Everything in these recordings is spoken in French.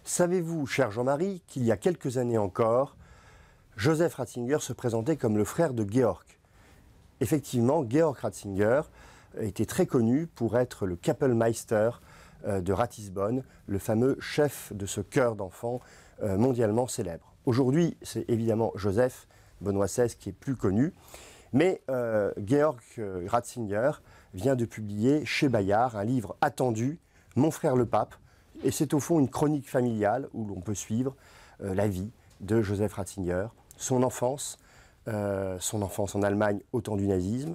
Savez-vous, cher Jean-Marie, qu'il y a quelques années encore, Joseph Ratzinger se présentait comme le frère de Georg? Effectivement, Georg Ratzinger était très connu pour être le Kapellmeister de Ratisbonne, le fameux chef de ce chœur d'enfants mondialement célèbre. Aujourd'hui, c'est évidemment Joseph Benoît XVI qui est plus connu, mais Georg Ratzinger vient de publier chez Bayard un livre attendu, Mon frère le pape, et c'est au fond une chronique familiale où l'on peut suivre la vie de Joseph Ratzinger, son enfance en Allemagne au temps du nazisme,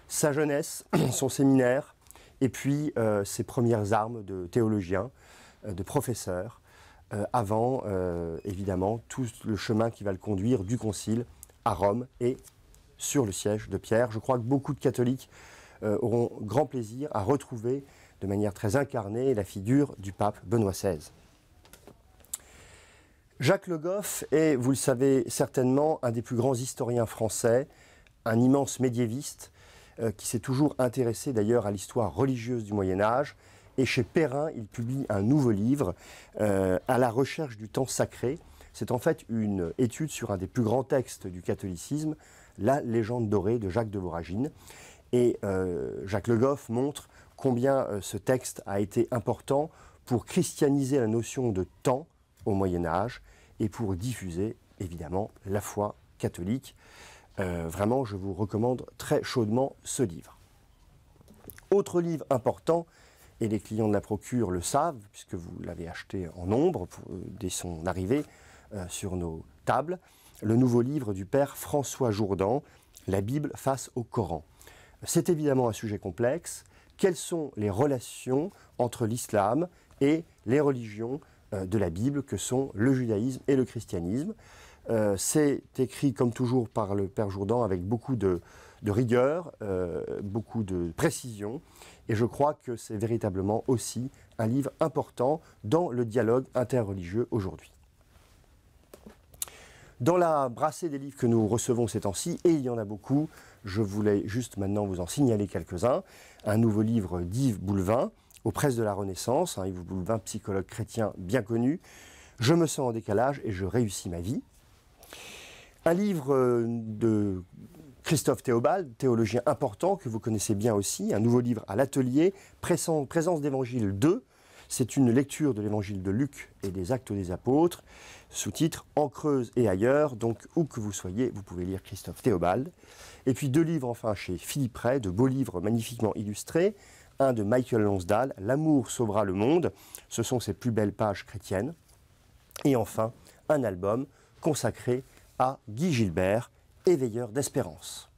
sa jeunesse, son séminaire, et puis ses premières armes de théologien, de professeur, avant évidemment tout le chemin qui va le conduire du Concile à Rome et sur le siège de Pierre. Je crois que beaucoup de catholiques auront grand plaisir à retrouver de manière très incarnée la figure du pape Benoît XVI. Jacques Le Goff est, vous le savez certainement, un des plus grands historiens français, un immense médiéviste qui s'est toujours intéressé d'ailleurs à l'histoire religieuse du Moyen-Âge. Et chez Perrin, il publie un nouveau livre, À la recherche du temps sacré. C'est en fait une étude sur un des plus grands textes du catholicisme, La légende dorée de Jacques de Voragine. Et Jacques Le Goff montre combien ce texte a été important pour christianiser la notion de temps au Moyen-Âge et pour diffuser évidemment la foi catholique. Vraiment, je vous recommande très chaudement ce livre. Autre livre important, et les clients de la Procure le savent, puisque vous l'avez acheté en nombre dès son arrivée sur nos tables, le nouveau livre du père François Jourdan, La Bible face au Coran. C'est évidemment un sujet complexe. Quelles sont les relations entre l'islam et les religions de la Bible, que sont le judaïsme et le christianisme? C'est écrit, comme toujours, par le père Jourdan avec beaucoup de rigueur, beaucoup de précision. Et je crois que c'est véritablement aussi un livre important dans le dialogue interreligieux aujourd'hui. Dans la brassée des livres que nous recevons ces temps-ci, et il y en a beaucoup, je voulais juste maintenant vous en signaler quelques-uns. Un nouveau livre d'Yves Boulevin, aux presses de la Renaissance, Yves Boulevin, psychologue chrétien bien connu. Je me sens en décalage et je réussis ma vie. Un livre de Christophe Théobald, théologien important que vous connaissez bien aussi, un nouveau livre à l'atelier, Présence d'Évangile 2. C'est une lecture de l'Évangile de Luc et des Actes des Apôtres, sous-titre En Creuse et ailleurs, donc où que vous soyez, vous pouvez lire Christophe Théobald. Et puis deux livres enfin chez Philippe Ray, de beaux livres magnifiquement illustrés. Un de Michael Lonsdale, L'amour sauvera le monde, ce sont ses plus belles pages chrétiennes. Et enfin, un album consacré à Guy Gilbert, éveilleur d'espérance.